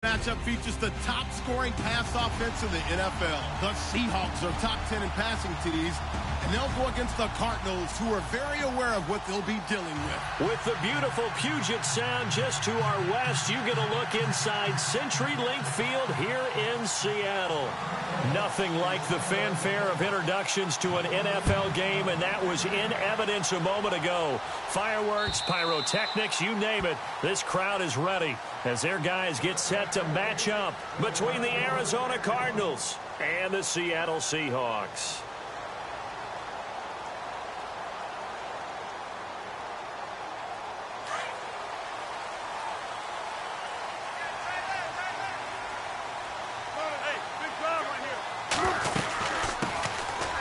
Matchup features the top-scoring pass offense in the NFL. The Seahawks are top 10 in passing TDs, and they'll go against the Cardinals, who are very aware of what they'll be dealing with. With the beautiful Puget Sound just to our west, you get a look inside CenturyLink Field here in Seattle. Nothing like the fanfare of introductions to an NFL game, and that was in evidence a moment ago. Fireworks, pyrotechnics, you name it. This crowd is ready as their guys get set to match up between the Arizona Cardinals and the Seattle Seahawks.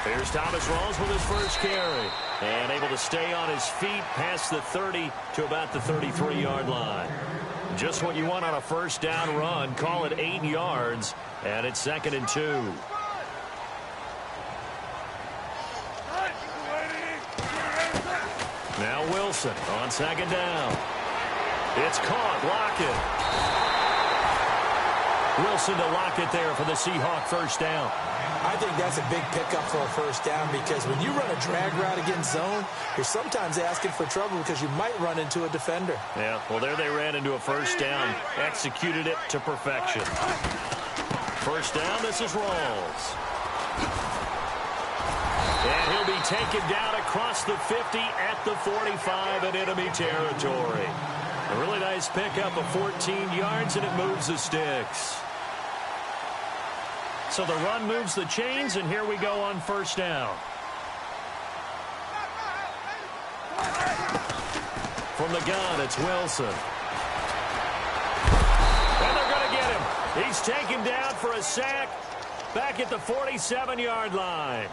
Here's Thomas Rawls with his first carry. And able to stay on his feet past the 30 to about the 33-yard line. Just what you want on a first down run. Call it 8 yards. And it's 2nd and 2. Now Wilson on 2nd down. It's caught. Lockett. Wilson to Lockett there for the Seahawk first down. I think that's a big pickup for a first down, because when you run a drag route against zone, you're sometimes asking for trouble because you might run into a defender. Yeah, well, there they ran into a first down. Executed it to perfection. First down, this is Rawls. And he'll be taken down across the 50 at the 45 in enemy territory. A really nice pickup of 14 yards, and it moves the sticks. So the run moves the chains, and here we go on first down. From the gun, it's Wilson. And they're going to get him. He's taken down for a sack back at the 47-yard line.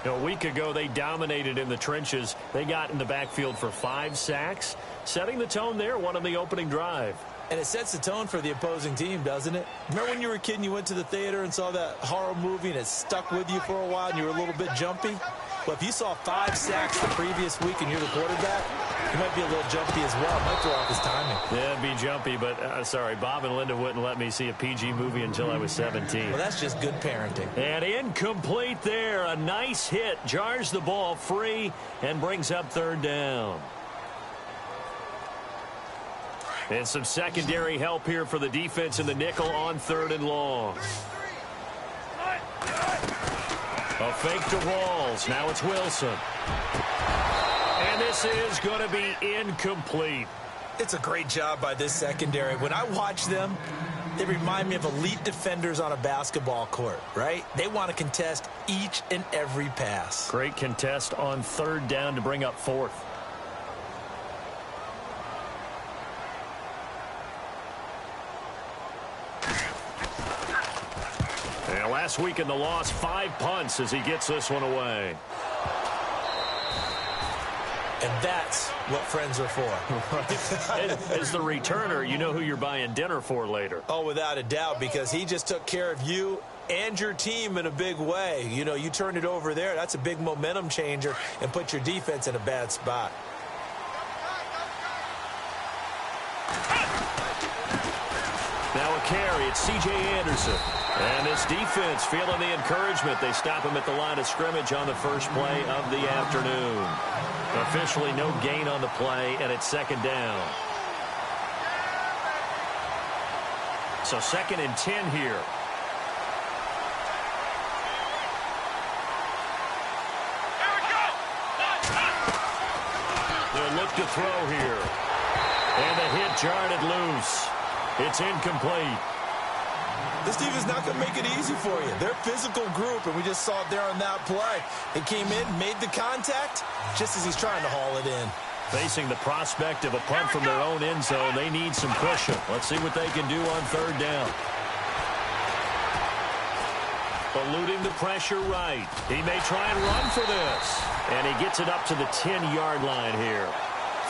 A week ago, they dominated in the trenches. They got in the backfield for 5 sacks, setting the tone there, one on the opening drive. And it sets the tone for the opposing team, doesn't it? Remember when you were a kid and you went to the theater and saw that horror movie and it stuck with you for a while and you were a little bit jumpy? Well, if you saw 5 sacks the previous week and you're the quarterback, you might be a little jumpy as well. It might throw off his timing. Yeah, it'd be jumpy, but sorry, Bob and Linda wouldn't let me see a PG movie until I was 17. Well, that's just good parenting. And incomplete there. A nice hit. Jars the ball free and brings up 3rd down. And some secondary help here for the defense in the nickel on 3rd and long. A fake to Rawls. Now it's Wilson. And this is going to be incomplete. It's a great job by this secondary. When I watch them, they remind me of elite defenders on a basketball court, right? They want to contest each and every pass. Great contest on 3rd down to bring up 4th. Last week in the loss, 5 punts as he gets this one away. And that's what friends are for. As the returner, you know who you're buying dinner for later. Oh, without a doubt, because he just took care of you and your team in a big way. You know, you turned it over there. That's a big momentum changer and put your defense in a bad spot. Now a carry. It's C.J. Anderson. And this defense feeling the encouragement. They stop him at the line of scrimmage on the first play of the afternoon. Officially no gain on the play, and it's 2nd down. So 2nd and 10 here. They'll look to throw here. And the hit jarred it loose. It's incomplete. This defense is not going to make it easy for you. They're a physical group, and we just saw it there on that play. They came in, made the contact, just as he's trying to haul it in. Facing the prospect of a punt from their own end zone, they need some cushion. Let's see what they can do on 3rd down. Eluding the pressure right. He may try and run for this. And he gets it up to the 10-yard line here.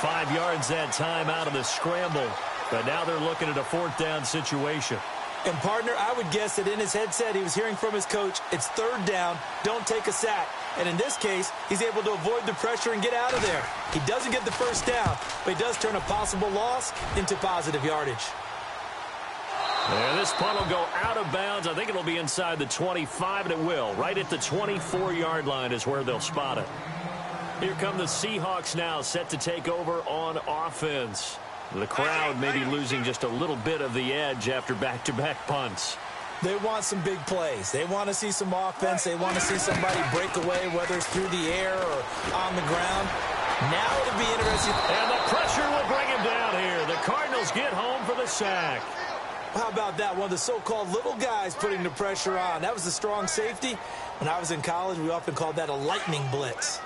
5 yards that time out of the scramble. But now they're looking at a 4th down situation. And, partner, I would guess that in his headset he was hearing from his coach, it's 3rd down, don't take a sack. And in this case, he's able to avoid the pressure and get out of there. He doesn't get the first down, but he does turn a possible loss into positive yardage. And this punt will go out of bounds. I think it'll be inside the 25, and it will. Right at the 24-yard line is where they'll spot it. Here come the Seahawks now, set to take over on offense. The crowd may be losing just a little bit of the edge after back-to-back punts. They want some big plays. They want to see some offense. They want to see somebody break away, whether it's through the air or on the ground. Now it'll be interesting. And the pressure will bring him down here. The Cardinals get home for the sack. How about that? One of the so-called little guys putting the pressure on. That was the strong safety. When I was in college, we often called that a lightning blitz.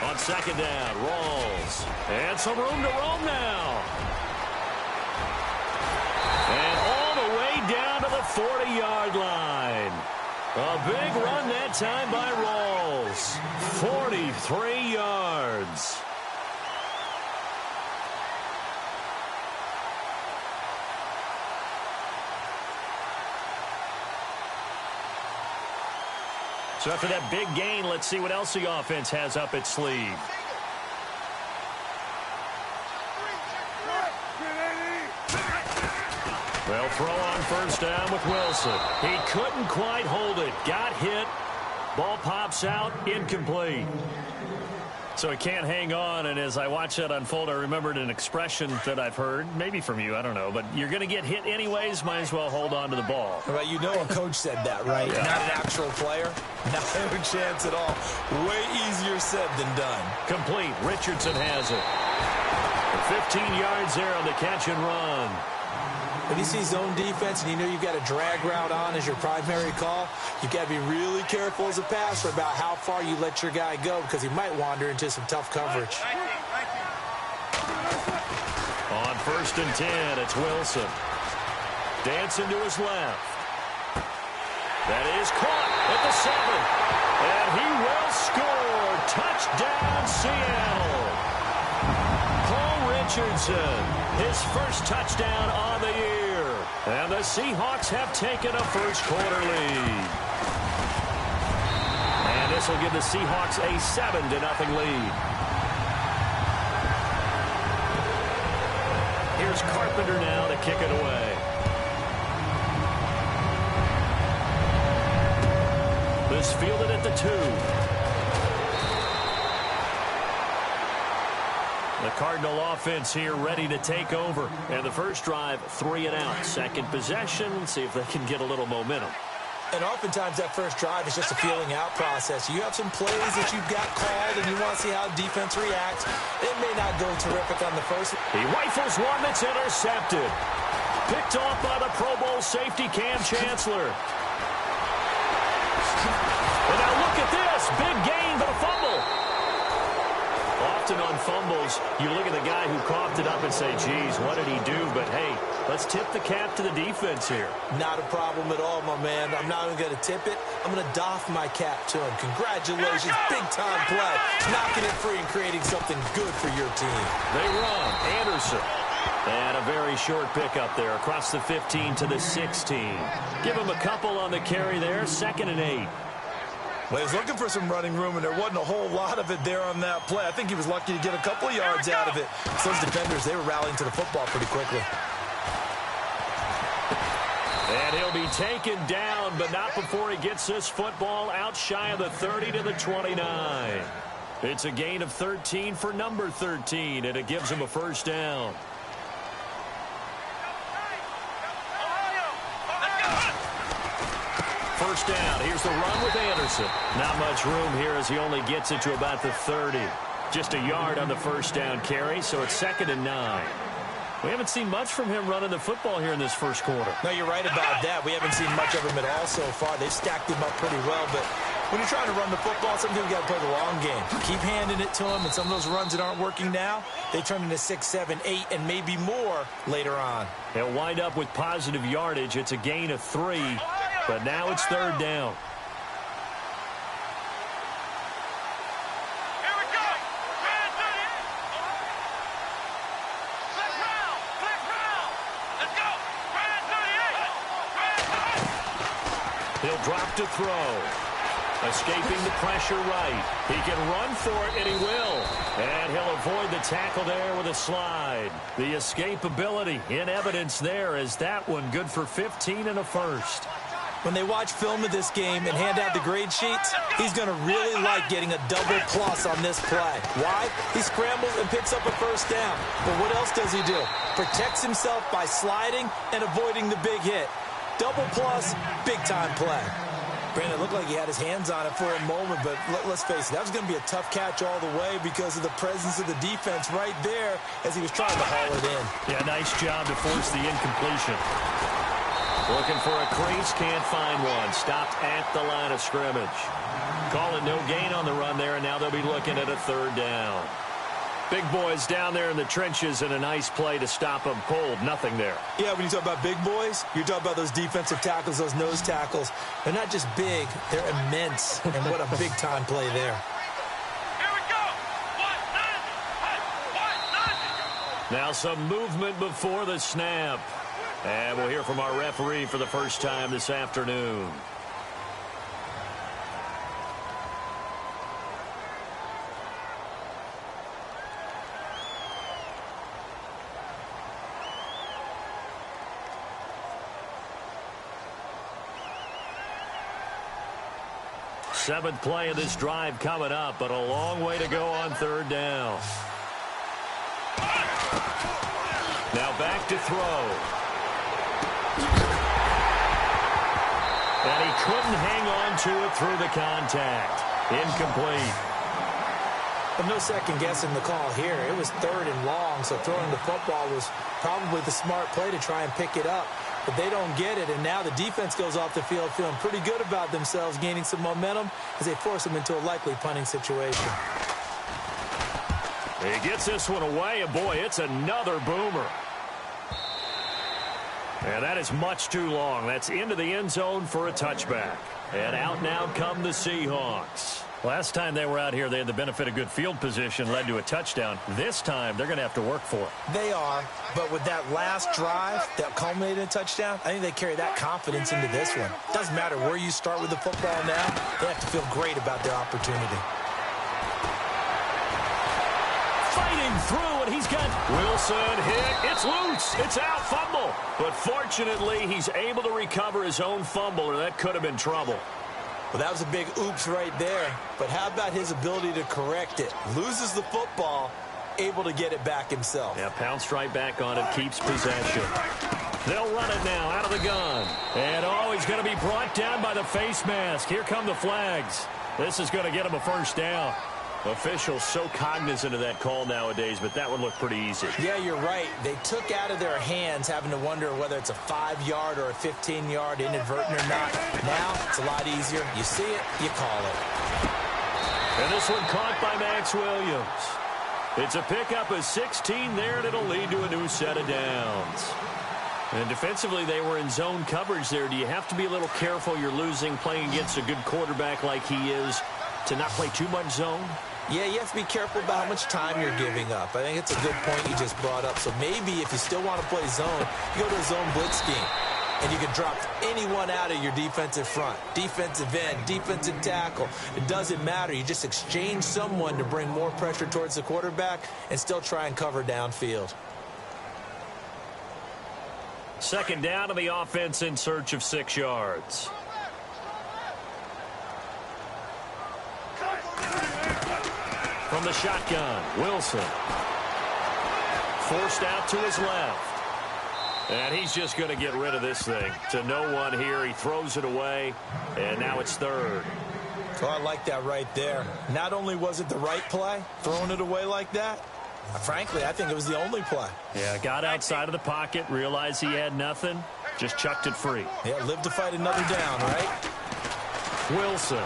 On second down, rolls. And some room to roam now. And all the way down to the 40-yard line. A big run that time by Rawls. 43 yards. So after that big gain, let's see what else the offense has up its sleeve. They'll throw on first down with Wilson. He couldn't quite hold it. Got hit. Ball pops out. Incomplete. So he can't hang on, and as I watch that unfold, I remembered an expression that I've heard, maybe from you, I don't know, but you're going to get hit anyways, might as well hold on to the ball. Right, you know a coach said that, right? Yeah. Not an actual player. Not a chance at all. Way easier said than done. Complete. Richardson has it. 15 yards there on the catch and run. When you see zone defense and you know you've got a drag route on as your primary call, you've got to be really careful as a passer about how far you let your guy go because he might wander into some tough coverage. On first and 10, it's Wilson. Dancing to his left. That is caught at the 7. And he will score. Touchdown, Seattle. Richardson, his first touchdown on the year. And the Seahawks have taken a first-quarter lead. And this will give the Seahawks a 7-0 lead. Here's Carpenter now to kick it away. This fielded at the 2. The Cardinal offense here ready to take over. And the first drive, 3 and out. Second possession, see if they can get a little momentum. And oftentimes that first drive is just a feeling out process. You have some plays that you've got called and you want to see how defense reacts. It may not go terrific on the first. He rifles one that's intercepted. Picked off by the Pro Bowl safety Cam Chancellor. And now look at this. Big gain, but a fumble. Often on fumbles, you look at the guy who coughed it up and say, geez, what did he do? But, hey, let's tip the cap to the defense here. Not a problem at all, my man. I'm not even going to tip it. I'm going to doff my cap to him. Congratulations. Big-time play. Knocking it free and creating something good for your team. They run. Anderson. And a very short pickup there across the 15 to the 16. Give him a couple on the carry there. 2nd and 8. Well, he was looking for some running room, and there wasn't a whole lot of it there on that play. I think he was lucky to get a couple of yards out of it. So those defenders, they were rallying to the football pretty quickly. And he'll be taken down, but not before he gets this football out shy of the 30 to the 29. It's a gain of 13 for number 13, and it gives him a first down. First down. Here's the run with Anderson. Not much room here as he only gets it to about the 30. Just a yard on the first down carry, so it's 2nd and 9. We haven't seen much from him running the football here in this first quarter. No, you're right about that. We haven't seen much of him at all so far. They've stacked him up pretty well, but when you're trying to run the football, sometimes you got to play the long game. Keep handing it to him, and some of those runs that aren't working now, they turn into 6, 7, 8, and maybe more later on. They'll wind up with positive yardage. It's a gain of 3. But now it's 3rd down. Here we go. Click round. Let's go. He'll drop to throw. Escaping the pressure right. He can run for it, and he will. And he'll avoid the tackle there with a slide. The escapability in evidence there as that one good for 15 and a first. When they watch film of this game and hand out the grade sheets, he's going to really like getting a double plus on this play. Why? He scrambles and picks up a first down. But what else does he do? Protects himself by sliding and avoiding the big hit. Double plus, big-time play. Brandon, it looked like he had his hands on it for a moment, but let's face it, that was going to be a tough catch all the way because of the presence of the defense right there as he was trying to haul it in. Yeah, nice job to force the incompletion. Looking for a crease, can't find one. Stopped at the line of scrimmage. Call it no gain on the run there, and now they'll be looking at a third down. Big boys down there in the trenches, and a nice play to stop them cold. Nothing there. Yeah, when you talk about big boys, you're talking about those defensive tackles, those nose tackles. They're not just big, they're immense, and what a big-time play there. Here we go. 190. Now some movement before the snap. And we'll hear from our referee for the first time this afternoon. Seventh play of this drive coming up, but a long way to go on third down. Now back to throw. And he couldn't hang on to it through the contact. Incomplete. But no second guessing the call here. It was third and long, so throwing the football was probably the smart play to try and pick it up. But they don't get it, and now the defense goes off the field feeling pretty good about themselves, gaining some momentum as they force them into a likely punting situation. He gets this one away, and boy, it's another boomer. And that is much too long. That's into the end zone for a touchback. And out now come the Seahawks. Last time they were out here, they had the benefit of good field position, led to a touchdown. This time, they're going to have to work for it. They are, but with that last drive that culminated in a touchdown, I think they carry that confidence into this one. Doesn't matter where you start with the football now, they have to feel great about their opportunity. Fighting through, and he's got Wilson hit. It's loose. It's out, fumble. But fortunately, he's able to recover his own fumble, or that could have been trouble. Well, that was a big oops right there. But how about his ability to correct it? Loses the football, able to get it back himself. Yeah, pounced right back on it, keeps possession. They'll run it now out of the gun. And, oh, he's going to be brought down by the face mask. Here come the flags. This is going to get him a first down. Officials so cognizant of that call nowadays, but that one looked pretty easy. Yeah, you're right. They took out of their hands having to wonder whether it's a 5-yard or a 15-yard inadvertent or not. Now, it's a lot easier. You see it, you call it. And this one caught by Max Williams. It's a pickup of 16 there, and it'll lead to a new set of downs. And defensively, they were in zone coverage there. Do you have to be a little careful you're losing playing against a good quarterback like he is to not play too much zone? Yeah, you have to be careful about how much time you're giving up. I think it's a good point you just brought up. So maybe if you still want to play zone, you go to a zone blitz scheme. And you can drop anyone out of your defensive front. Defensive end, defensive tackle. It doesn't matter. You just exchange someone to bring more pressure towards the quarterback and still try and cover downfield. Second down to the offense in search of 6 yards. From the shotgun, Wilson. Forced out to his left. And he's just going to get rid of this thing. To no one here. He throws it away. And now it's third. Oh, I like that right there. Not only was it the right play, throwing it away like that, frankly, I think it was the only play. Yeah, got outside of the pocket, realized he had nothing, just chucked it free. Yeah, live to fight another down, right? Wilson.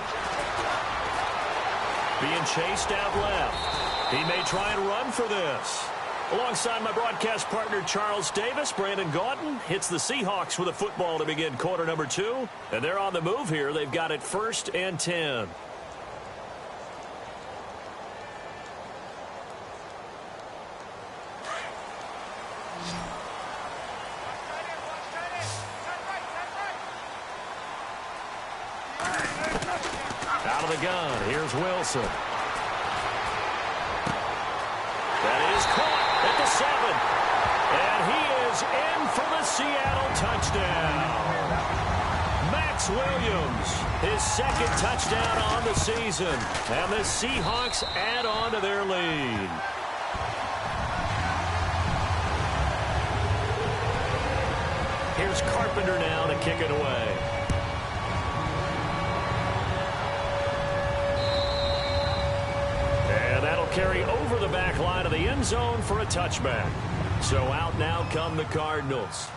Being chased out left. He may try and run for this. Alongside my broadcast partner, Charles Davis, Brandon Gaudin hits the Seahawks with a football to begin quarter number 2. And they're on the move here. They've got it 1st and 10. of the gun. Here's Wilson. That is caught at the 7. And he is in for the Seattle touchdown. Max Williams, his second touchdown on the season. And the Seahawks add on to their lead. Here's Carpenter now to kick it away. And that'll carry over the back line of the end zone for a touchback. So out now come the Cardinals.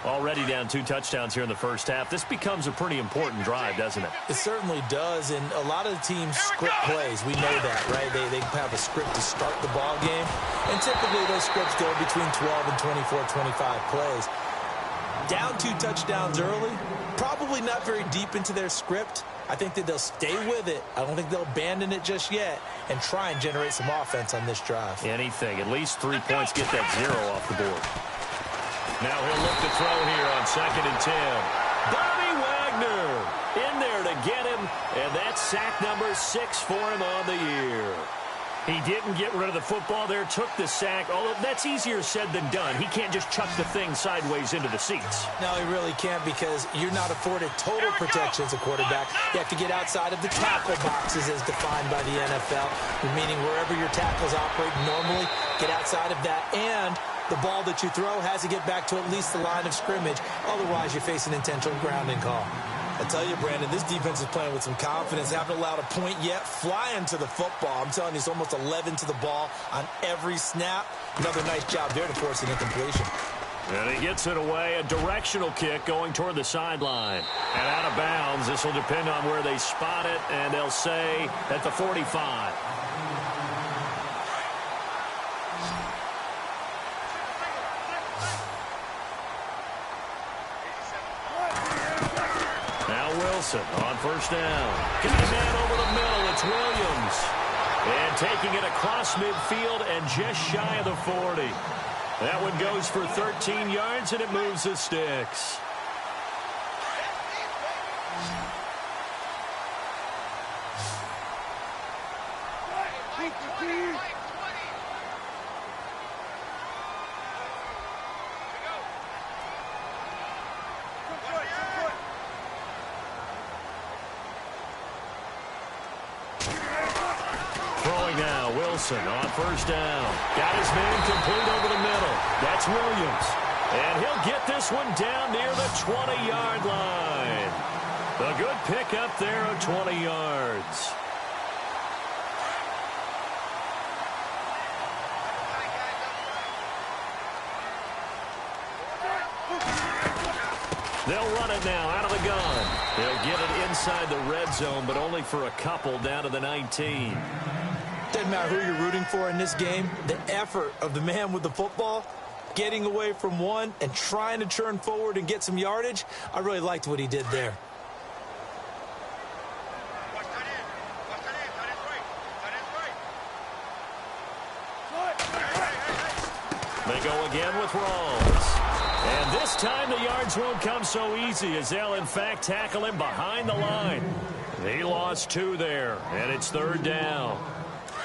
Already down 2 touchdowns here in the first half. This becomes a pretty important drive, doesn't it? It certainly does, and a lot of the teams script plays. We know that, right? They have a script to start the ball game, and typically those scripts go between 12 and 24, 25 plays. Down 2 touchdowns early, probably not very deep into their script. I think that they'll stay with it. I don't think they'll abandon it just yet and try and generate some offense on this drive. Anything. At least 3 points, get that 0 off the board. Now he'll look to throw here on 2nd and 10. Bobby Wagner in there to get him, and that's sack number 6 for him on the year. He didn't get rid of the football there, took the sack, although that's easier said than done. He can't just chuck the thing sideways into the seats. No, he really can't, because you're not afforded total protection as a quarterback. You have to get outside of the tackle boxes as defined by the NFL, meaning wherever your tackles operate normally, get outside of that, and the ball that you throw has to get back to at least the line of scrimmage. Otherwise, you're facing intentional grounding call. I tell you, Brandon, this defense is playing with some confidence. Haven't allowed a point yet. Flying to the football. I'm telling you, it's almost 11 to the ball on every snap. Another nice job there to force an incompletion. And he gets it away. A directional kick going toward the sideline. And out of bounds. This will depend on where they spot it. And they'll say at the 45. On first down. Got a man over the middle. It's Williams. And taking it across midfield and just shy of the 40. That one goes for 13 yards, and it moves the sticks. On first down. Got his man complete over the middle. That's Williams. And he'll get this one down near the 20-yard line. A good pick up there of 20 yards. They'll run it now out of the gun. They'll get it inside the red zone, but only for a couple down to the 19. Doesn't matter who you're rooting for in this game. The effort of the man with the football, getting away from one and trying to turn forward and get some yardage, I really liked what he did there. They go again with Rawls. And this time the yards won't come so easy, as they'll in fact tackle him behind the line. He lost 2 there, and it's 3rd down.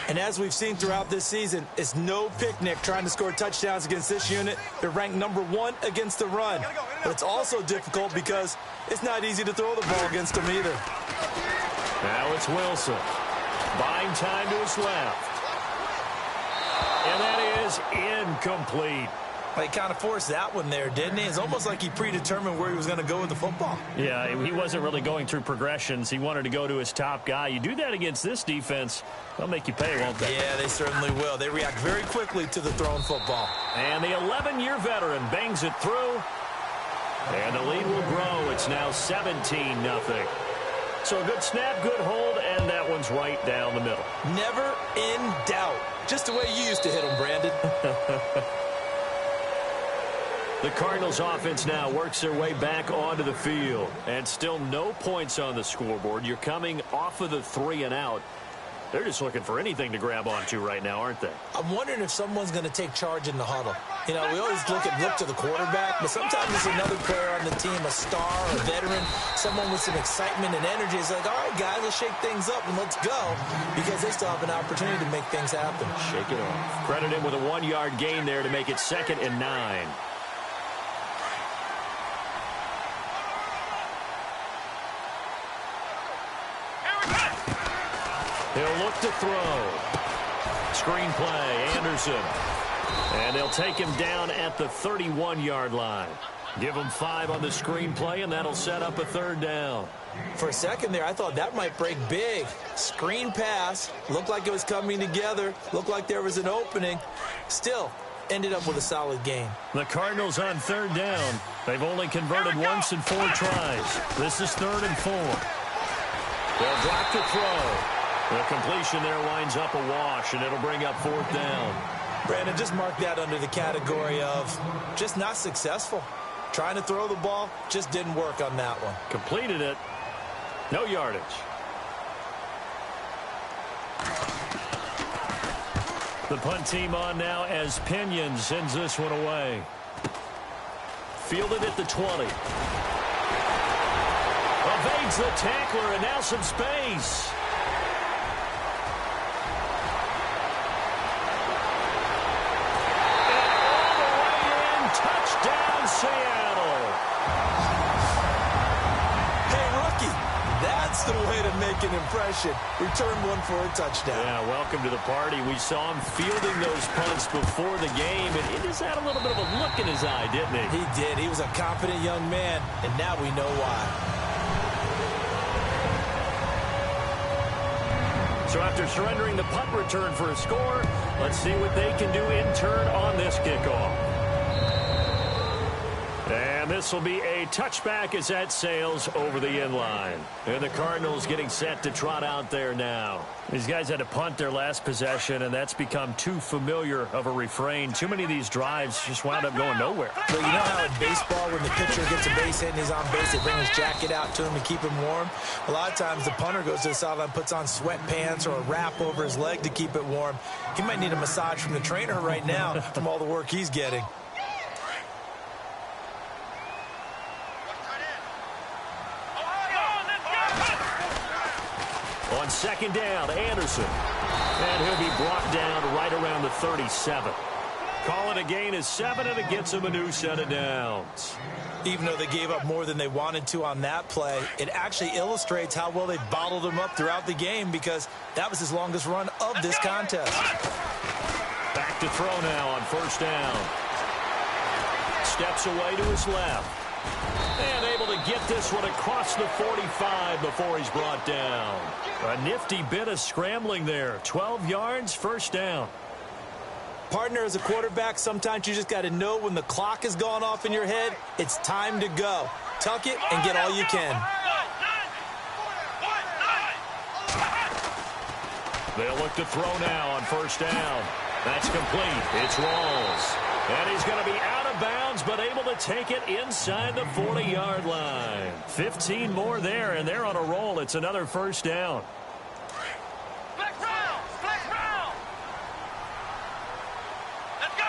And as we've seen throughout this season, it's no picnic trying to score touchdowns against this unit. They're ranked number 1 against the run. But it's also difficult because it's not easy to throw the ball against them either. Now it's Wilson. Buying time to his left. And that is incomplete. He kind of forced that one there, didn't he? It's almost like he predetermined where he was going to go with the football. Yeah, he wasn't really going through progressions. He wanted to go to his top guy. You do that against this defense, they'll make you pay, won't they? Yeah, they certainly will. They react very quickly to the thrown football. And the 11-year veteran bangs it through. And the lead will grow. It's now 17-0. So a good snap, good hold, and that one's right down the middle. Never in doubt. Just the way you used to hit them, Brandon. The Cardinals offense now works their way back onto the field. And still no points on the scoreboard. You're coming off of the 3 and out. They're just looking for anything to grab onto right now, aren't they? I'm wondering if someone's going to take charge in the huddle. You know, we always look to the quarterback, but sometimes it's another player on the team, a star, a veteran, someone with some excitement and energy. It's like, all right, guys, let's shake things up and let's go, because they still have an opportunity to make things happen. Shake it off. Credit him with a 1-yard gain there to make it 2nd and 9. He'll look to throw. Screen play, Anderson. And they'll take him down at the 31-yard line. Give him 5 on the screen play, and that'll set up a 3rd down. For a second there, I thought that might break big. Screen pass. Looked like it was coming together. Looked like there was an opening. Still, ended up with a solid gain. The Cardinals on 3rd down. They've only converted once in 4 tries. This is 3rd and 4. They'll drop to throw. The completion there winds up a wash, and it'll bring up 4th down. Brandon, just mark that under the category of just not successful. Trying to throw the ball, just didn't work on that one. Completed it. No yardage. The punt team on now as Pinion sends this one away. Fielded at the 20. Evades the tackler, and now some space. Touchdown, Seattle. Hey, rookie, that's the way to make an impression. Return one for a touchdown. Yeah, welcome to the party. We saw him fielding those punts before the game, and he just had a little bit of a look in his eye, didn't he? He did. He was a confident young man, and now we know why. So after surrendering the punt return for a score, let's see what they can do in turn on this kickoff. And this will be a touchback as that sails over the end line. And the Cardinals getting set to trot out there now. These guys had to punt their last possession, and that's become too familiar of a refrain. Too many of these drives just wound up going nowhere. But you know how in baseball, when the pitcher gets a base hit and he's on base, they bring his jacket out to him to keep him warm? A lot of times the punter goes to the sideline, puts on sweatpants or a wrap over his leg to keep it warm. He might need a massage from the trainer right now from all the work he's getting. On 2nd down, Anderson. And he'll be brought down right around the 37. Call it a gain of 7, and it gets him a new set of downs. Even though they gave up more than they wanted to on that play, it actually illustrates how well they bottled him up throughout the game, because that was his longest run of this contest. Back to throw now on 1st down. Steps away to his left. And able to get this one across the 45 before he's brought down. A nifty bit of scrambling there. 12 yards, 1st down. Partner, as a quarterback, sometimes you just got to know when the clock has gone off in your head, it's time to go. Tuck it and get all you can. They'll look to throw now on 1st down. That's complete. It's Rawls. And he's going to be out of bounds, but able to take it inside the 40-yard line. 15 more there, and they're on a roll. It's another 1st down. Flex round! Flex round! Let's go!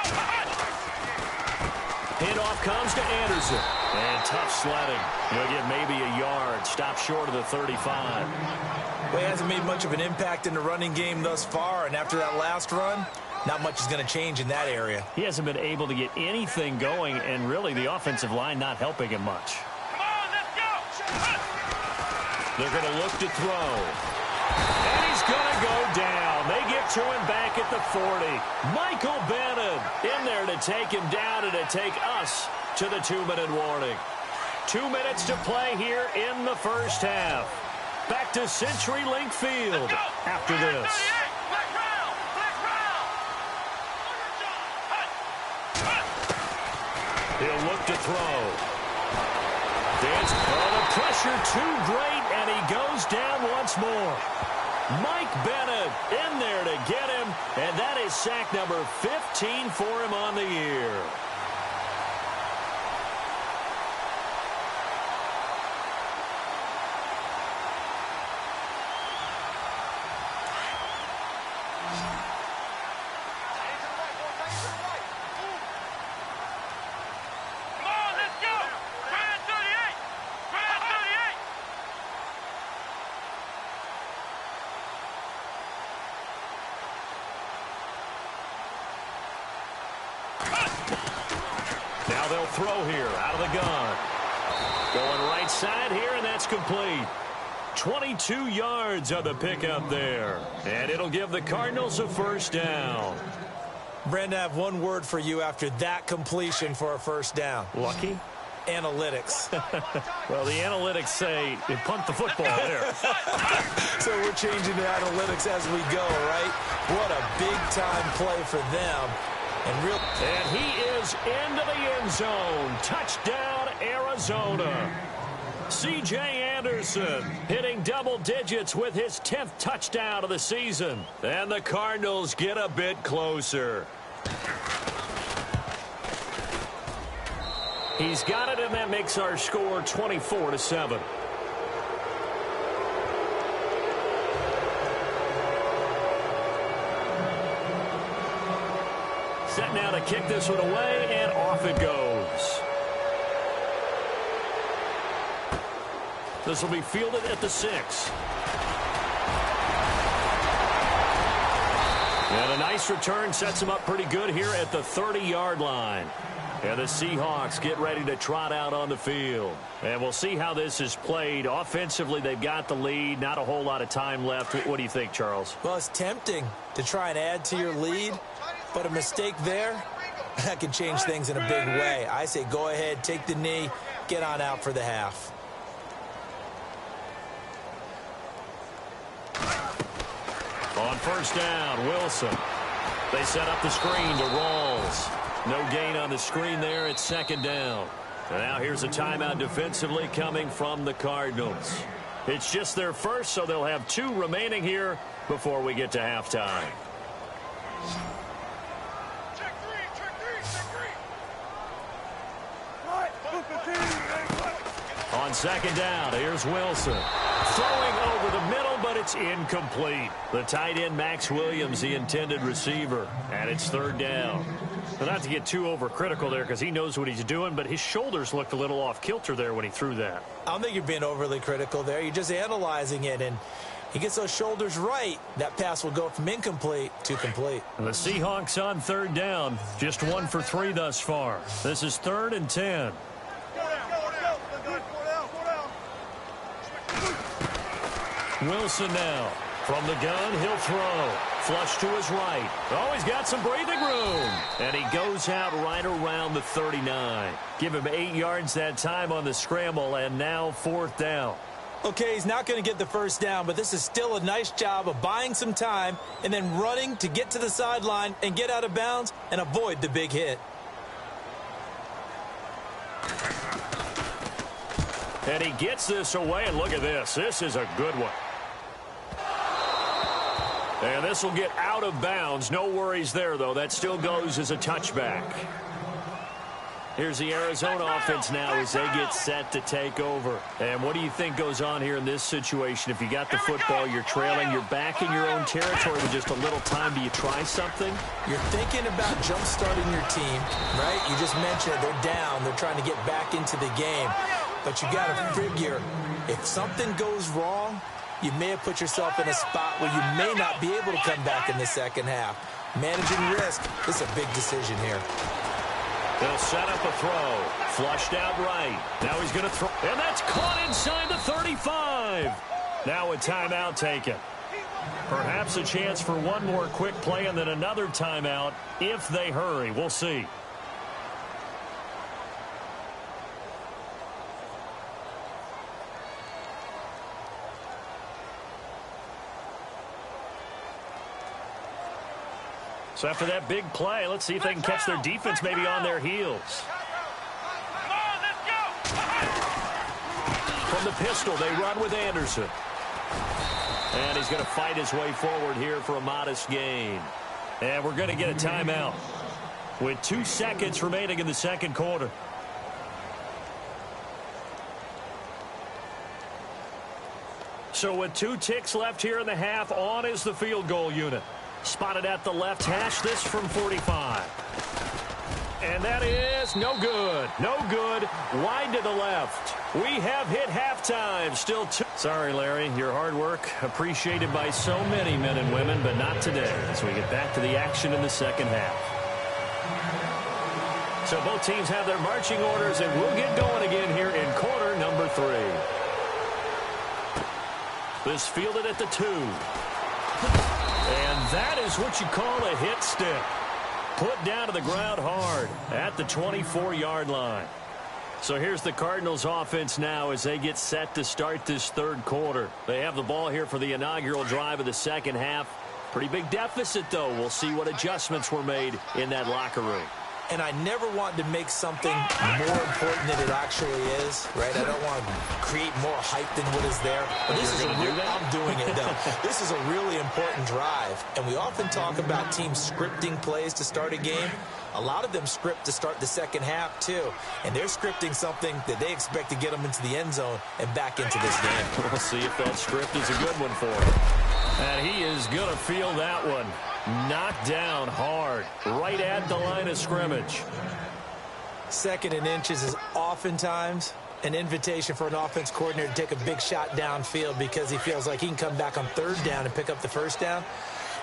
Handoff comes to Anderson. And tough sledding. He'll get maybe a yard. Stop short of the 35. Well, he hasn't made much of an impact in the running game thus far, and after that last run, not much is going to change in that area. He hasn't been able to get anything going, and really the offensive line not helping him much. Come on, let's go! They're going to look to throw. And he's going to go down. They get to him back at the 40. Michael Bennett in there to take him down and to take us to the 2-minute warning. 2 minutes to play here in the 1st half. Back to CenturyLink Field after this. He'll look to throw. Dance. Oh, the pressure too great, and he goes down once more. Mike Bennett in there to get him, and that is sack number 15 for him on the year. throw here out of the gun. Going right side here, and that's complete. 22 yards on the pickup there. And it'll give the Cardinals a first down. Brandon, I have one word for you after that completion for a first down. Lucky? Analytics. Well, the analytics say they punt the football there. So we're changing the analytics as we go, right? What a big-time play for them. And he is into the end zone. Touchdown, Arizona. C.J. Anderson hitting double digits with his 10th touchdown of the season. And the Cardinals get a bit closer. He's got it, and that makes our score 24-7. Set now to kick this one away, and off it goes. This will be fielded at the 6. And a nice return sets him up pretty good here at the 30-yard line. And the Seahawks get ready to trot out on the field. And we'll see how this is played. Offensively, they've got the lead. Not a whole lot of time left. What do you think, Charles? Well, it's tempting to try and add to your lead, but a mistake there, that can change things in a big way. I say go ahead, take the knee, get on out for the half. On first down, Wilson. They set up the screen to Rawls. No gain on the screen there. It's second down. And now here's a timeout defensively coming from the Cardinals. It's just their first, so they'll have 2 remaining here before we get to halftime. Check three. On second down, here's Wilson. Throwing over the middle, but it's incomplete. The tight end, Max Williams, the intended receiver. And it's third down. Well, not to get too overcritical there because he knows what he's doing, but his shoulders looked a little off kilter there when he threw that. I don't think you're being overly critical there. You're just analyzing it, and he gets those shoulders right. That pass will go from incomplete to complete. And the Seahawks on third down, just 1 for 3 thus far. This is 3rd and 10. Wilson now. From the gun, he'll throw. Flush to his right. Oh, he's got some breathing room. And he goes out right around the 39. Give him 8 yards that time on the scramble, and now 4th down. Okay, he's not going to get the first down, but this is still a nice job of buying some time and then running to get to the sideline and get out of bounds and avoid the big hit. And he gets this away, and look at this. This is a good one. And this will get out of bounds. No worries there, though. That still goes as a touchback. Here's the Arizona offense now as they get set to take over. And what do you think goes on here in this situation? If you got the football, you're trailing, you're back in your own territory with just a little time. Do you try something? You're thinking about jump-starting your team, right? You just mentioned it. They're down. They're trying to get back into the game. But you got to figure, if something goes wrong, you may have put yourself in a spot where you may not be able to come back in the second half. Managing risk is a big decision here. They'll set up a throw. Flushed out right. Now he's going to throw. And that's caught inside the 35. Now a timeout taken. Perhaps a chance for one more quick play and then another timeout if they hurry. We'll see. So after that big play, let's see if they can catch their defense maybe on their heels. Come on, let's go! From the pistol, they run with Anderson. And he's going to fight his way forward here for a modest gain. And we're going to get a timeout with 2 seconds remaining in the second quarter. So with 2 ticks left here in the half, on is the field goal unit. Spotted at the left hash, this from 45. And that is no good. No good. Wide to the left. We have hit halftime. Still 2. Sorry, Larry. Your hard work appreciated by so many men and women, but not today as we get back to the action in the second half. So both teams have their marching orders, and we'll get going again here in quarter number 3. This fielded at the 2. And that is what you call a hit stick. Put down to the ground hard at the 24-yard line. So here's the Cardinals offense now as they get set to start this third quarter. They have the ball here for the inaugural drive of the second half. Pretty big deficit, though. We'll see what adjustments were made in that locker room. And I never want to make something more important than it actually is, right? I don't want to create more hype than what is there. But this is I'm doing it, though. This is a really important drive. And we often talk about teams scripting plays to start a game. A lot of them script to start the second half, too. And they're scripting something that they expect to get them into the end zone and back into this game. We'll see if that script is a good one for him. And he is going to feel that one. Knocked down hard, right at the line of scrimmage. 2nd and inches is oftentimes an invitation for an offense coordinator to take a big shot downfield because he feels like he can come back on 3rd down and pick up the 1st down.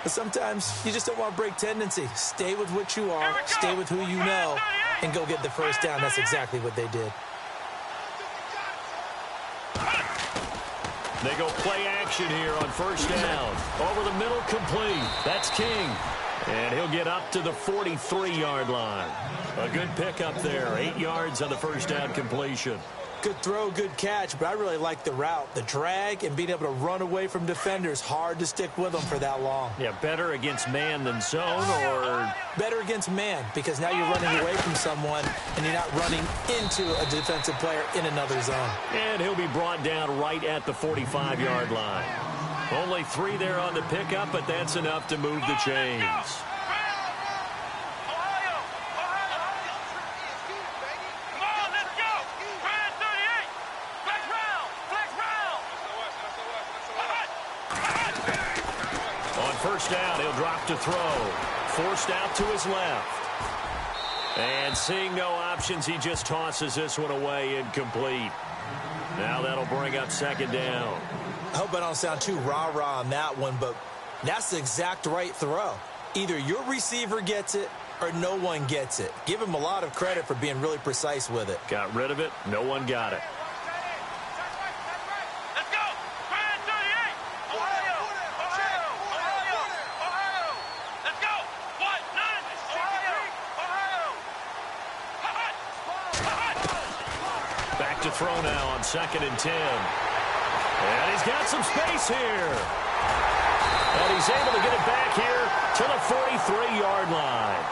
But sometimes you just don't want to break tendency. Stay with what you are, stay with who you know, and go get the 1st down. That's exactly what they did. They go play action here on 1st down. Over the middle, complete. That's King. And he'll get up to the 43-yard line. A good pickup there. 8 yards on the 1st down completion. Good throw, good catch, but I really like the route. The drag and being able to run away from defenders. Hard to stick with them for that long. Yeah, better against man than zone, or? Better against man, because now you're running away from someone and you're not running into a defensive player in another zone. And he'll be brought down right at the 45-yard line. Only 3 there on the pickup, but that's enough to move the chains. First down, he'll drop to throw. Forced out to his left. And seeing no options, he just tosses this one away incomplete. Now that'll bring up 2nd down. I hope I don't sound too rah-rah on that one, but that's the exact right throw. Either your receiver gets it or no one gets it. Give him a lot of credit for being really precise with it. Got rid of it. No one got it. To throw now on 2nd and 10. And he's got some space here. And he's able to get it back here to the 43-yard line.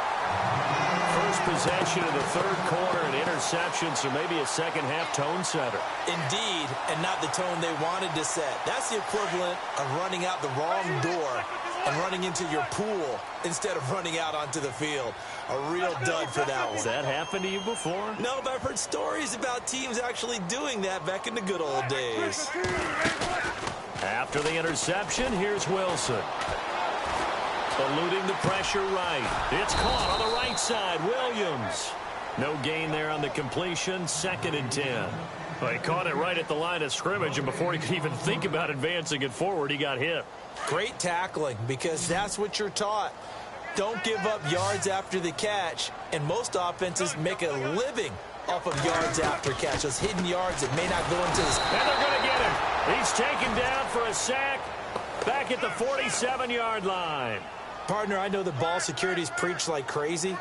First possession of the third quarter, an interception, so maybe a second-half tone setter. Indeed, and not the tone they wanted to set. That's the equivalent of running out the wrong door and running into your pool instead of running out onto the field. A real dud for that one. Has that happened to you before? No, but I've heard stories about teams actually doing that back in the good old days. After the interception, here's Wilson. Eluding the pressure right. It's caught on the right side. Williams. No gain there on the completion. 2nd and 10. Well, he caught it right at the line of scrimmage, and before he could even think about advancing it forward, he got hit. Great tackling, because that's what you're taught. Don't give up yards after the catch, and most offenses make a living off of yards after catch. Those hidden yards that may not go into this. And they're going to get him. He's taken down for a sack back at the 47-yard line. Partner, I know the ball security's preached like crazy,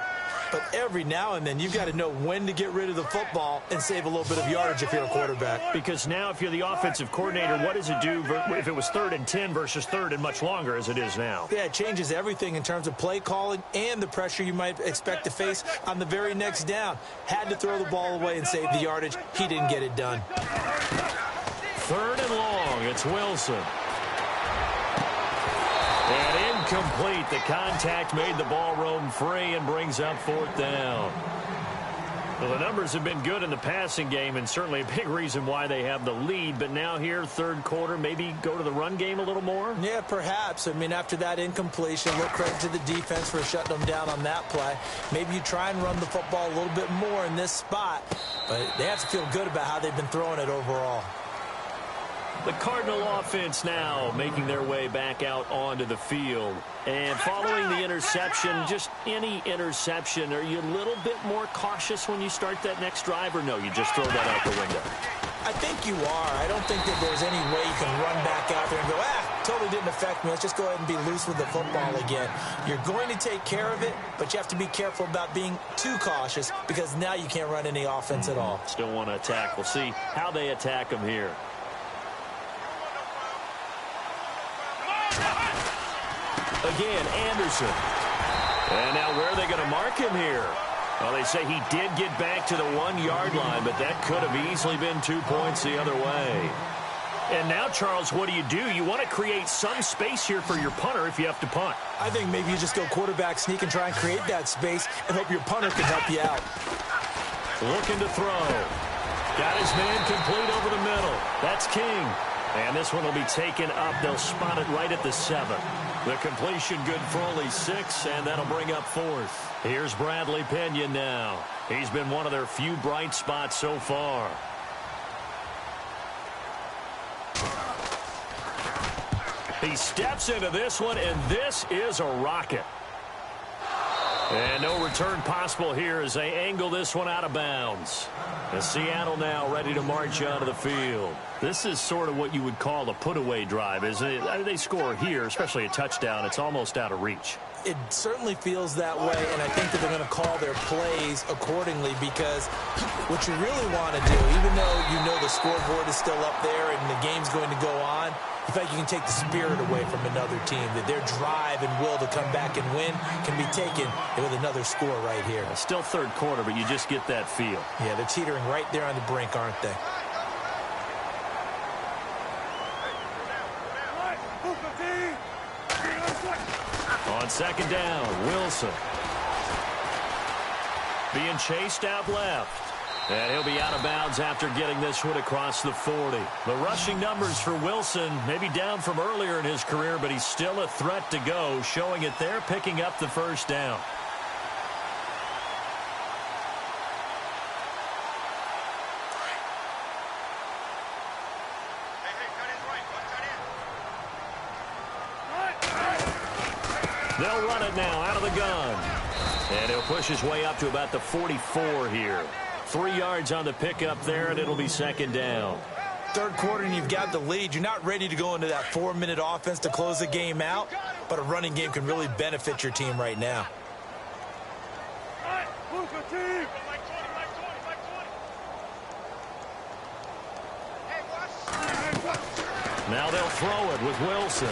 but every now and then you've got to know when to get rid of the football and save a little bit of yardage if you're a quarterback. Because now if you're the offensive coordinator, what does it do if it was 3rd and 10 versus 3rd and much longer as it is now? Yeah, it changes everything in terms of play calling and the pressure you might expect to face on the very next down. Had to throw the ball away and save the yardage. He didn't get it done. 3rd and long. It's Wilson. And incomplete. The contact made the ball roam free and brings up 4th down. Well, the numbers have been good in the passing game, and certainly a big reason why they have the lead. But now here, third quarter, maybe go to the run game a little more? Yeah, perhaps. I mean, after that incompletion, a little credit to the defense for shutting them down on that play. Maybe you try and run the football a little bit more in this spot. But they have to feel good about how they've been throwing it overall. The Cardinal offense now making their way back out onto the field. And following the interception, just any interception, are you a little bit more cautious when you start that next drive, or no, you just throw that out the window? I think you are. I don't think that there's any way you can run back out there and go, totally didn't affect me. Let's just go ahead and be loose with the football again. You're going to take care of it, but you have to be careful about being too cautious because now you can't run any offense at all. Still want to attack. We'll see how they attack them here. Again, Anderson. And now where are they going to mark him here? Well, they say he did get back to the 1-yard line, but that could have easily been 2 points the other way. And now, Charles, what do? You want to create some space here for your punter if you have to punt. I think maybe you just go quarterback sneak and try and create that space and hope your punter can help you out. Looking to throw. Got his man complete over the middle. That's King. And this one will be taken up. They'll spot it right at the 7. The completion good for only 6, and that'll bring up 4th. Here's Bradley Pinion now. He's been one of their few bright spots so far. He steps into this one, and this is a rocket. And no return possible here as they angle this one out of bounds. And Seattle now ready to march onto the field. This is sort of what you would call a put-away drive, isn't it? They score here, especially a touchdown. It's almost out of reach. It certainly feels that way, and I think that they're going to call their plays accordingly because what you really want to do, even though you know the scoreboard is still up there and the game's going to go on, you feel like you can take the spirit away from another team, that their drive and will to come back and win can be taken with another score right here. Still third quarter, but you just get that feel. Yeah, they're teetering right there on the brink, aren't they? On second down, Wilson. Being chased out left. And he'll be out of bounds after getting this one across the 40. The rushing numbers for Wilson maybe down from earlier in his career, but he's still a threat to go, showing it there, picking up the first down. They'll run it now out of the gun. And he'll push his way up to about the 44 here. 3 yards on the pickup there, and it'll be second down. Third quarter, and you've got the lead. You're not ready to go into that 4-minute offense to close the game out, but a running game can really benefit your team right now. Now they'll throw it with Wilson.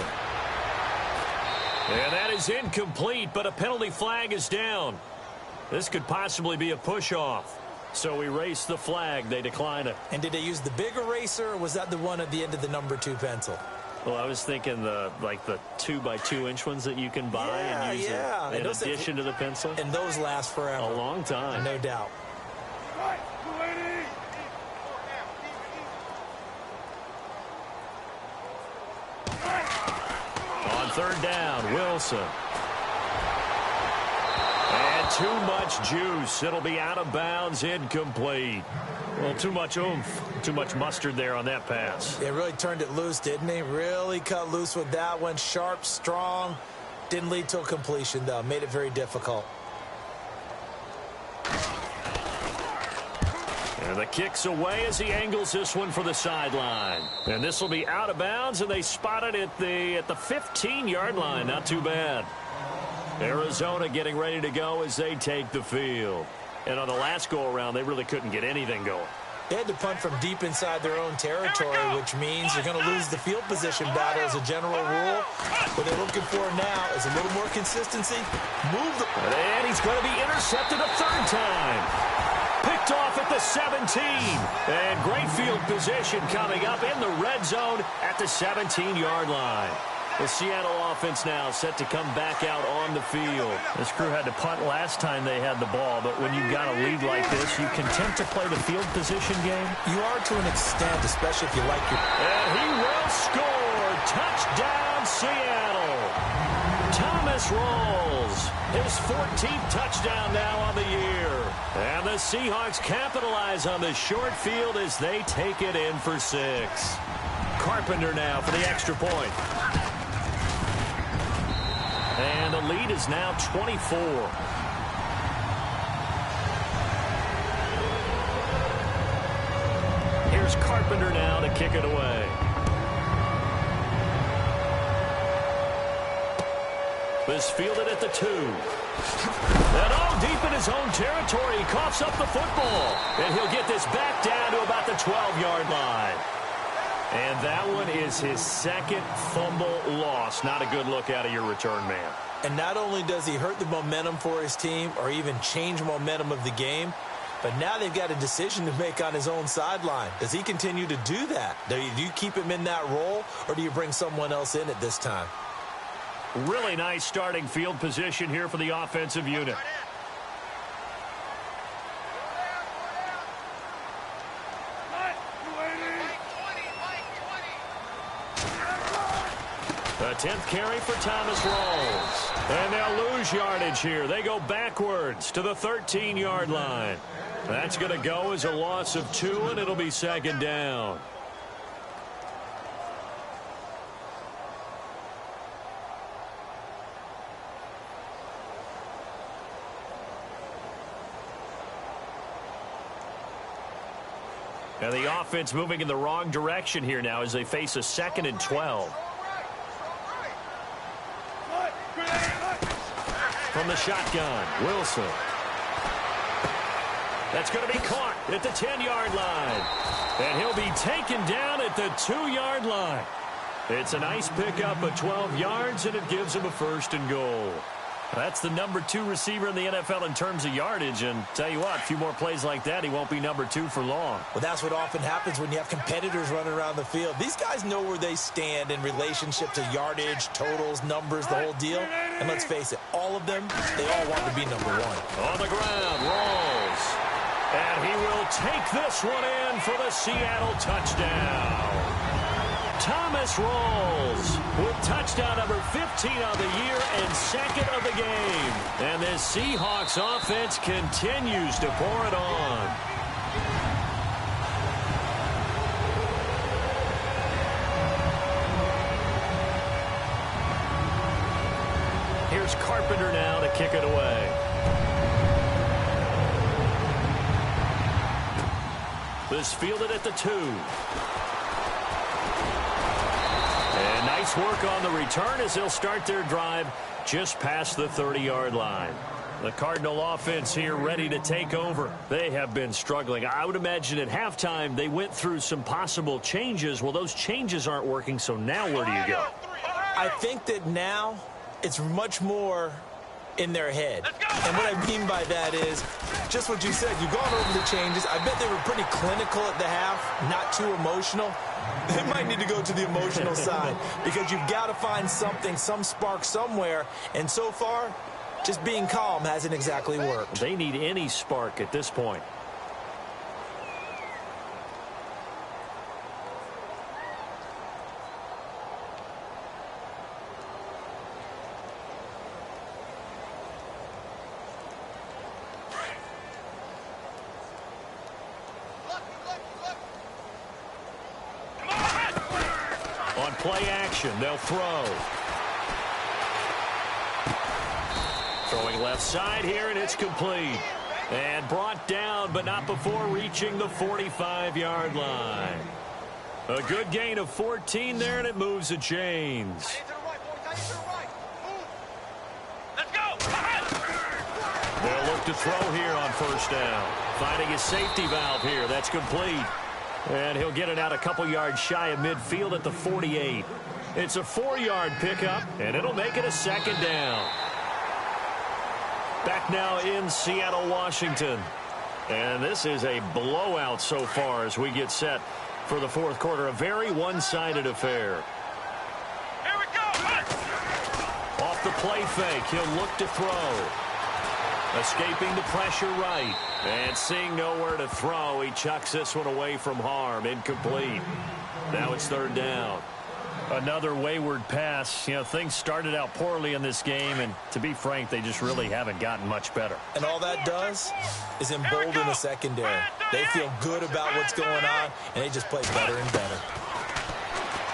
And that is incomplete, but a penalty flag is down. This could possibly be a push-off. So erase the flag. They decline it. And did they use the big eraser, or was that the one at the end of the number 2 pencil? Well, I was thinking the 2x2-inch ones that you can buy and use in addition to the pencil. And those last forever. A long time. No doubt. On third down, Wilson. And too much juice. It'll be out of bounds, incomplete. Well, too much oomph, too much mustard there on that pass. They really turned it loose, didn't they? Really cut loose with that one. Sharp, strong. Didn't lead to a completion, though. Made it very difficult. And the kick's away as he angles this one for the sideline. And this will be out of bounds, and they spot it at the 15-yard line. Not too bad. Arizona getting ready to go as they take the field. And on the last go-around, they really couldn't get anything going. They had to punt from deep inside their own territory, which means you're going to lose the field position battle as a general rule. What they're looking for now is a little more consistency. Move the... And he's going to be intercepted a third time. Picked off at the 17. And great field position coming up in the red zone at the 17-yard line. The Seattle offense now set to come back out on the field. This crew had to punt last time they had the ball, but when you've got a lead like this, you content to play the field position game? You are to an extent, especially if you like your... And he will score. Touchdown, Seattle. Thomas rolls. His 14th touchdown now on the year. And the Seahawks capitalize on the short field as they take it in for 6. Carpenter now for the extra point. And the lead is now 24. Here's Carpenter now to kick it away. This fielded at the 2. And all deep in his own territory, he coughs up the football. And he'll get this back down to about the 12-yard line. And that one is his second fumble loss. Not a good look out of your return man. And not only does he hurt the momentum for his team or even change momentum of the game, but now they've got a decision to make on his own sideline. Does he continue to do that? Do you keep him in that role, or do you bring someone else in at this time? Really nice starting field position here for the offensive unit. The 10th carry for Thomas Rawls. And they'll lose yardage here. They go backwards to the 13-yard line. That's going to go as a loss of 2, and it'll be second down. And the offense moving in the wrong direction here now as they face a 2nd and 12. From the shotgun, Wilson. That's going to be caught at the 10-yard line. And he'll be taken down at the 2-yard line. It's a nice pickup of 12 yards, and it gives him a 1st and goal. That's the number 2 receiver in the NFL in terms of yardage. And tell you what, a few more plays like that, he won't be number 2 for long. Well, that's what often happens when you have competitors running around the field. These guys know where they stand in relationship to yardage, totals, numbers, the whole deal. And let's face it, all of them, they all want to be number 1. On the ground, Rawls. And he will take this one in for the Seattle touchdown. Thomas Rawls with touchdown number 15 of the year and 2nd of the game. And this Seahawks offense continues to pour it on. Here's Carpenter now to kick it away. This fielded at the 2. And nice work on the return as they'll start their drive just past the 30-yard line. The Cardinal offense here ready to take over. They have been struggling. I would imagine at halftime they went through some possible changes. Well, those changes aren't working, so now where do you go? I think that now it's much more in their head. And what I mean by that is just what you said. You've gone over the changes. I bet they were pretty clinical at the half, not too emotional. They might need to go to the emotional side because you've got to find something, some spark somewhere. And so far, just being calm hasn't exactly worked. They need any spark at this point. On play action, they'll throw. Throwing left side here, and it's complete. And brought down, but not before reaching the 45-yard line. A good gain of 14 there, and it moves the chains. They'll look to throw here on 1st down. Finding his safety valve here. That's complete. And he'll get it out a couple yards shy of midfield at the 48. It's a 4-yard pickup, and it'll make it a 2nd down. Back now in Seattle, Washington. And this is a blowout so far as we get set for the 4th quarter. A very one-sided affair. Here we go. Off the play fake, he'll look to throw. Escaping the pressure right. And seeing nowhere to throw, he chucks this one away from harm. Incomplete. Now it's 3rd down. Another wayward pass. You know, things started out poorly in this game, and to be frank, they just really haven't gotten much better. And all that does is embolden the secondary. They feel good about what's going on, and they just play better and better.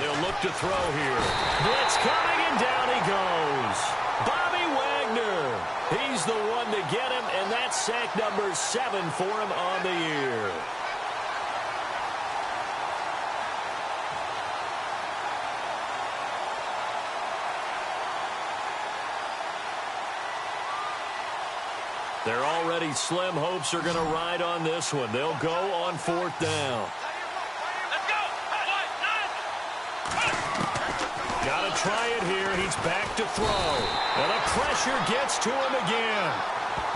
They'll look to throw here. Blitz coming, and down he goes. Bobby Wagner. He's the one to get him, and that's sack number 7 for him on the year. Their already slim hopes are going to ride on this one. They'll go on 4th down. Got to try it here. He's back to throw. And the pressure gets to him again.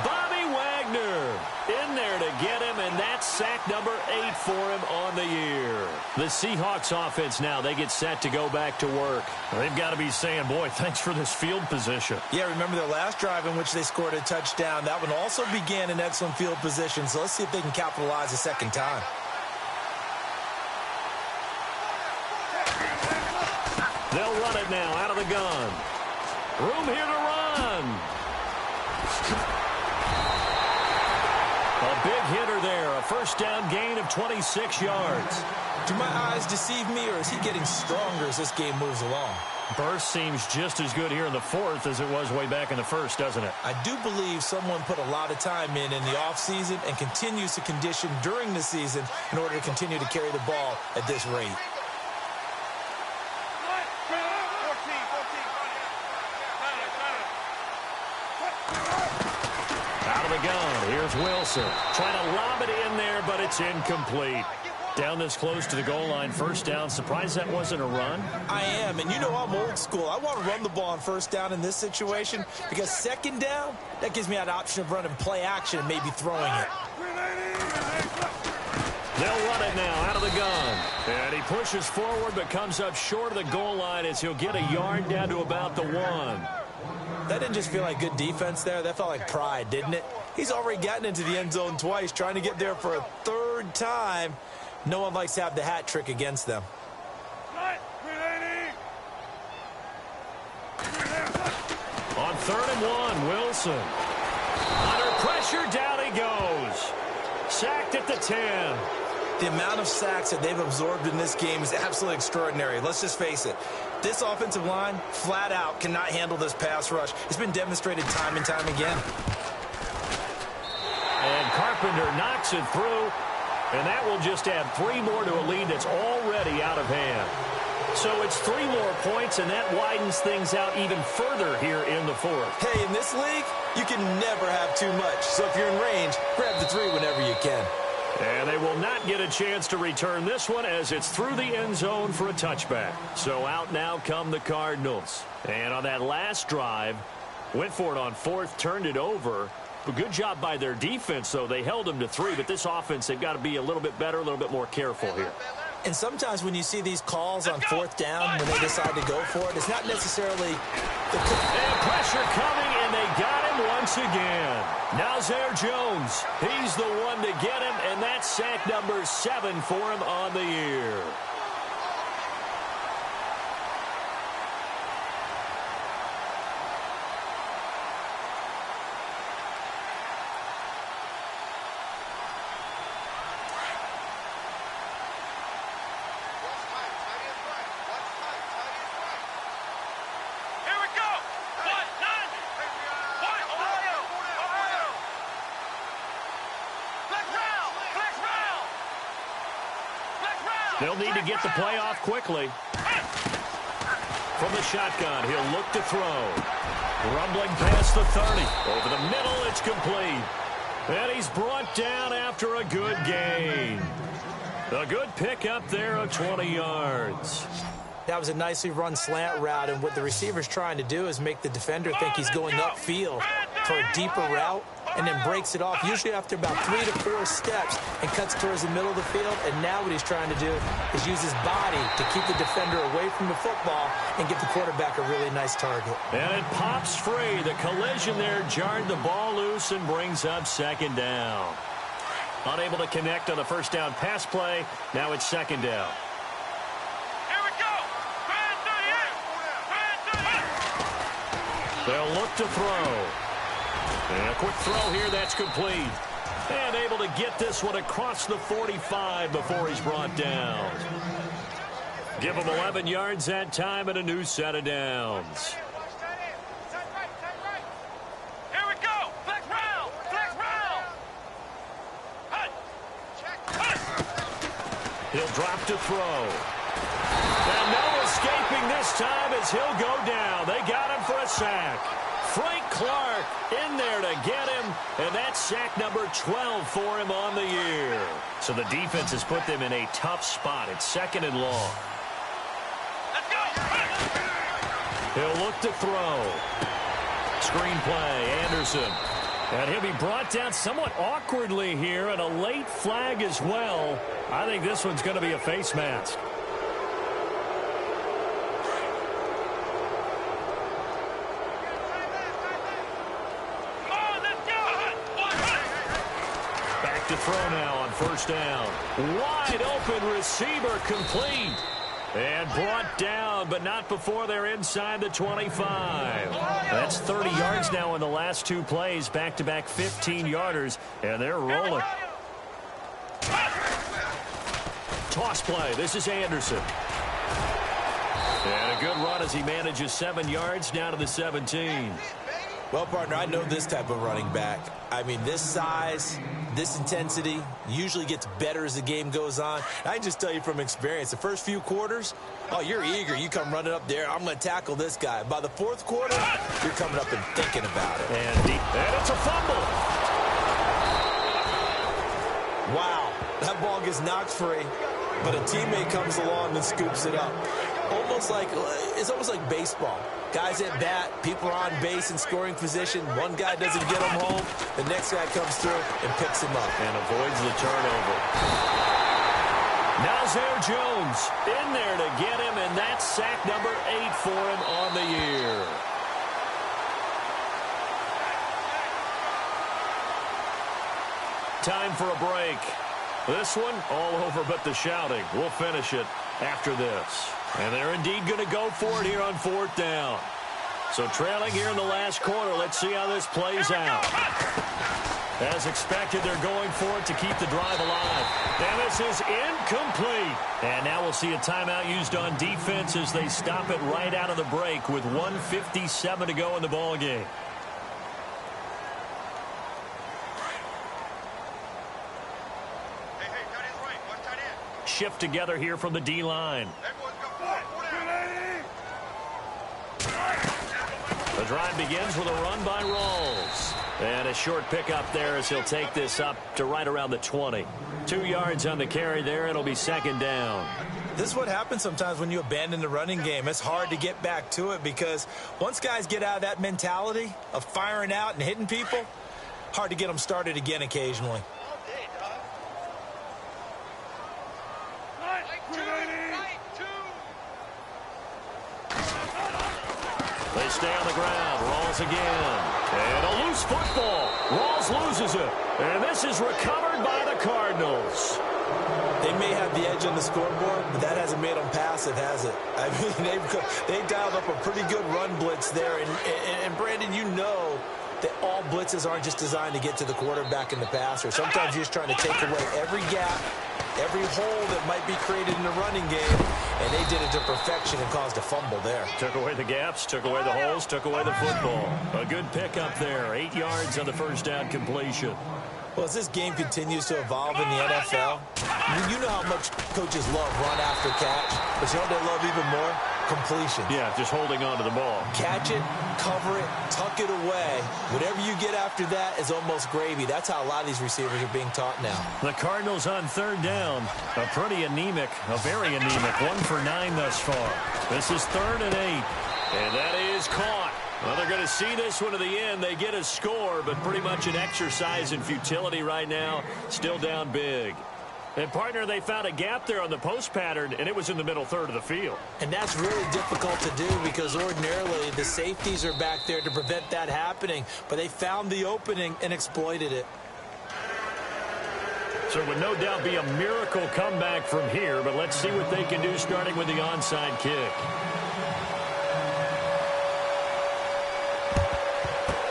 Bobby Wagner in there to get him, and that's sack number 8 for him on the year. The Seahawks offense now, they get set to go back to work. They've got to be saying, boy, thanks for this field position. Yeah, remember their last drive in which they scored a touchdown. That one also began in excellent field position, so let's see if they can capitalize a second time. They'll run it now out of the gun. Room here to run. A big hitter there. A first down gain of 26 yards. Do my eyes deceive me, or is he getting stronger as this game moves along? Burst seems just as good here in the 4th as it was way back in the 1st, doesn't it? I do believe someone put a lot of time in the offseason and continues to condition during the season in order to continue to carry the ball at this rate. Out of the gun, here's Wilson. Trying to lob it in there, but it's incomplete. Down this close to the goal line, first down. Surprised that wasn't a run? I am, and you know I'm old school. I want to run the ball on first down in this situation because second down, that gives me that option of running play action and maybe throwing it. They'll run it now out of the gun. And he pushes forward but comes up short of the goal line as he'll get a yard down to about the 1. That didn't just feel like good defense there. That felt like pride, didn't it? He's already gotten into the end zone twice, trying to get there for a 3rd time. No one likes to have the hat trick against them. On 3rd and 1, Wilson. Under pressure, down he goes. Sacked at the 10. The amount of sacks that they've absorbed in this game is absolutely extraordinary. Let's just face it. This offensive line, flat out, cannot handle this pass rush. It's been demonstrated time and time again. And Carpenter knocks it through, and that will just add 3 more to a lead that's already out of hand. So it's 3 more points, and that widens things out even further here in the 4th. Hey, in this league, you can never have too much. So if you're in range, grab the 3 whenever you can. And they will not get a chance to return this one as it's through the end zone for a touchback. So out now come the Cardinals. And on that last drive, went for it on 4th, turned it over. But good job by their defense, though. They held them to 3, but this offense, they've got to be a little bit better, a little bit more careful here. And sometimes when you see these calls on 4th down, when they decide to go for it, it's not necessarily the... And pressure coming, and they got him once again. Now Zaire Jones, he's the one to get him, and that's sack number 7 for him on the year. They'll need to get the play off quickly. From the shotgun, he'll look to throw. Rumbling past the 30. Over the middle, it's complete. And he's brought down after a good gain. A good pickup there of 20 yards. That was a nicely run slant route, and what the receiver's trying to do is make the defender think he's going upfield for a deeper route, and then breaks it off, usually after about 3 to 4 steps, and cuts towards the middle of the field. And now what he's trying to do is use his body to keep the defender away from the football and give the quarterback a really nice target. And it pops free. The collision there jarred the ball loose and brings up 2nd down. Unable to connect on the first down pass play. Now it's 2nd down. They'll look to throw. And a quick throw here, that's complete. And able to get this one across the 45 before he's brought down. Give them 11 yards that time and a new set of downs. Here we go. Flex round. Flex round. He'll drop to throw. And no escaping this time as he'll go down. They got him for a sack. Frank Clark in there to get him, and that's sack number 12 for him on the year. So the defense has put them in a tough spot. It's 2nd and long. Let's go. He'll look to throw. Screen play, Anderson. And he'll be brought down somewhat awkwardly here, and a late flag as well. I think this one's going to be a face mask. Back to throw now on 1st down. Wide open receiver complete. And brought down, but not before they're inside the 25. That's 30 yards now in the last 2 plays. Back-to-back 15-yarders, and they're rolling. Toss play. This is Anderson. And a good run as he manages 7 yards down to the 17. Well, partner, I know this type of running back. I mean, this size, this intensity usually gets better as the game goes on. I can just tell you from experience, the first few quarters, oh, you're eager. You come running up there. I'm going to tackle this guy. By the 4th quarter, you're coming up and thinking about it. And it's a fumble. Wow, that ball gets knocked free, but a teammate comes along and scoops it up. It's almost like baseball. Guys at bat, people are on base in scoring position. One guy doesn't get him home. The next guy comes through and picks him up. And avoids the turnover. Now Zay Jones in there to get him, and that's sack number 8 for him on the year. Time for a break. This one all over but the shouting. We'll finish it after this. And they're indeed going to go for it here on 4th down. So trailing here in the last quarter. Let's see how this plays out. As expected, they're going for it to keep the drive alive. And this is incomplete. And now we'll see a timeout used on defense as they stop it right out of the break with 1:57 to go in the ballgame. Shift together here from the D-line. The drive begins with a run by Rawls. And a short pickup there as he'll take this up to right around the 20. 2 yards on the carry there. It'll be 2nd down. This is what happens sometimes when you abandon the running game. It's hard to get back to it because once guys get out of that mentality of firing out and hitting people, hard to get them started again occasionally. They stay on the ground. Rawls again. And a loose football. Rawls loses it. And this is recovered by the Cardinals. They may have the edge on the scoreboard, but that hasn't made them passive, has it? I mean, they dialed up a pretty good run blitz there. And Brandon, you know that all blitzes aren't just designed to get to the quarterback in the passer. Sometimes you're just trying to take away every gap, every hole that might be created in the running game, and they did it to perfection and caused a fumble there. Took away the gaps, took away the holes, took away the football. A good pickup there. 8 yards on the 1st down completion. Well, as this game continues to evolve in the NFL, you know how much coaches love run after catch, but you know what they love even more? Completion. Yeah, just holding on to the ball. Catch it, cover it, tuck it away. Whatever you get after that is almost gravy. That's how a lot of these receivers are being taught now. The Cardinals on 3rd down. A pretty anemic, a very anemic. 1 for 9 thus far. This is 3rd and 8. And that is caught. Well, they're going to see this one to the end. They get a score, but pretty much an exercise in futility right now. Still down big. And, partner, they found a gap there on the post pattern, and it was in the middle 3rd of the field. And that's really difficult to do because ordinarily the safeties are back there to prevent that happening. But they found the opening and exploited it. So it would no doubt be a miracle comeback from here, but let's see what they can do starting with the onside kick.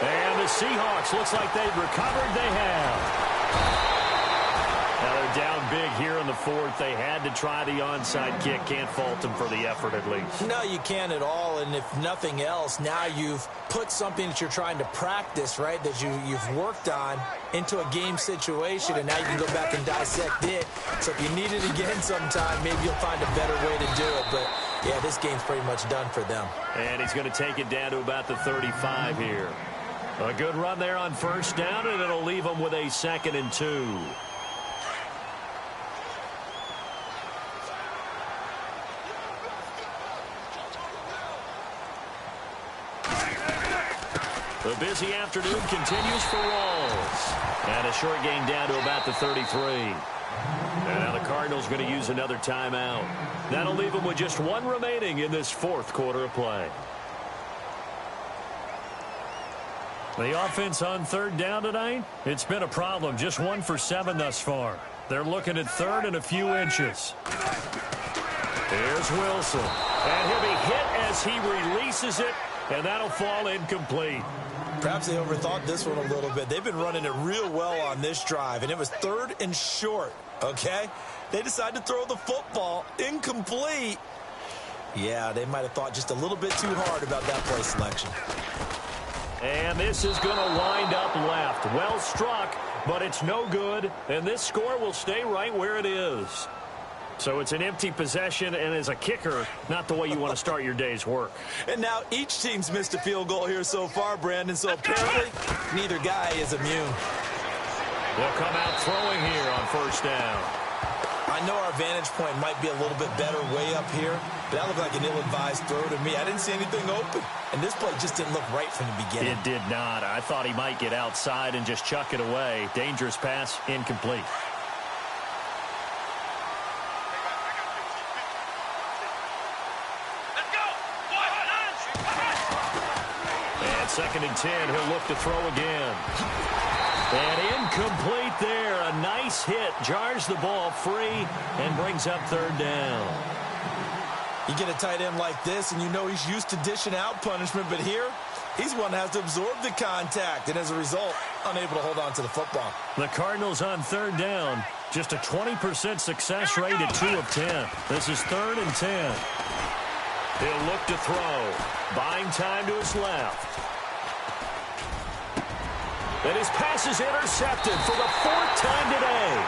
And the Seahawks looks like they've recovered. They have. Now they're down big here in the fourth. They had to try the onside kick. Can't fault them for the effort at least. No, you can't at all. And if nothing else, now you've put something that you're trying to practice, right, that you've worked on into a game situation, and now you can go back and dissect it. So if you need it again sometime, maybe you'll find a better way to do it. But, yeah, this game's pretty much done for them. And he's going to take it down to about the 35 here. A good run there on first down, and it'll leave them with a 2nd and 2. The busy afternoon continues for Rawls. And a short gain down to about the 33. And now the Cardinals going to use another timeout. That'll leave them with just one remaining in this fourth quarter of play. The offense on third down tonight, it's been a problem. Just 1 for 7 thus far. They're looking at third and a few inches. Here's Wilson. And he'll be hit as he releases it, and that'll fall incomplete. Perhaps they overthought this one a little bit. They've been running it real well on this drive, and it was 3rd and short, okay? They decided to throw the football incomplete. Yeah, they might have thought just a little bit too hard about that play selection. And this is going to wind up left. Well struck, but it's no good, and this score will stay right where it is. So it's an empty possession, and as a kicker, not the way you want to start your day's work. And now each team's missed a field goal here so far, Brandon, so apparently neither guy is immune. They'll come out throwing here on first down. I know our vantage point might be a little bit better way up here, but that looked like an ill-advised throw to me. I didn't see anything open, and this play just didn't look right from the beginning. It did not. I thought he might get outside and just chuck it away. Dangerous pass, incomplete. And 2nd and 10, he'll look to throw again. And incomplete there. A nice hit. Jars the ball free and brings up third down. You get a tight end like this, and you know he's used to dishing out punishment, but here, he's one that has to absorb the contact, and as a result, unable to hold on to the football. The Cardinals on third down. Just a 20% success rate at 2 of 10. This is 3rd and 10. He'll look to throw. Buying time to his left. And his pass is intercepted for the 4th time today.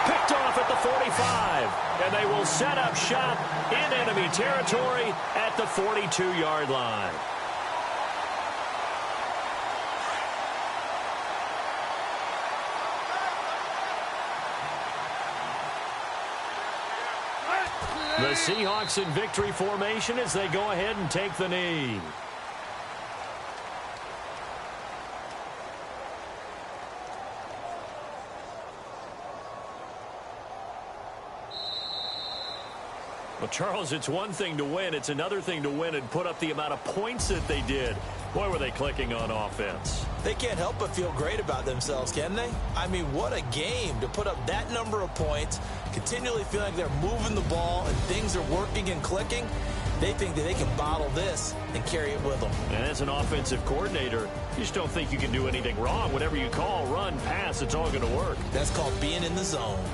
Picked off at the 45. And they will set up shop in enemy territory at the 42-yard line. The Seahawks in victory formation as they go ahead and take the knee. Well, Charles, it's one thing to win. It's another thing to win and put up the amount of points that they did. Boy, were they clicking on offense. They can't help but feel great about themselves, can they? I mean, what a game to put up that number of points, continually feeling like they're moving the ball and things are working and clicking. They think that they can bottle this and carry it with them. And as an offensive coordinator, you just don't think you can do anything wrong. Whatever you call, run, pass, it's all going to work. That's called being in the zone.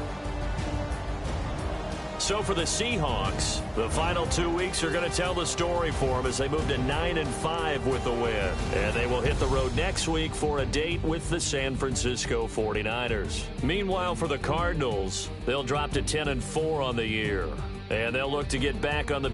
So for the Seahawks, the final 2 weeks are going to tell the story for them as they move to 9-5 with the win. And they will hit the road next week for a date with the San Francisco 49ers. Meanwhile, for the Cardinals, they'll drop to 10-4 on the year. And they'll look to get back on the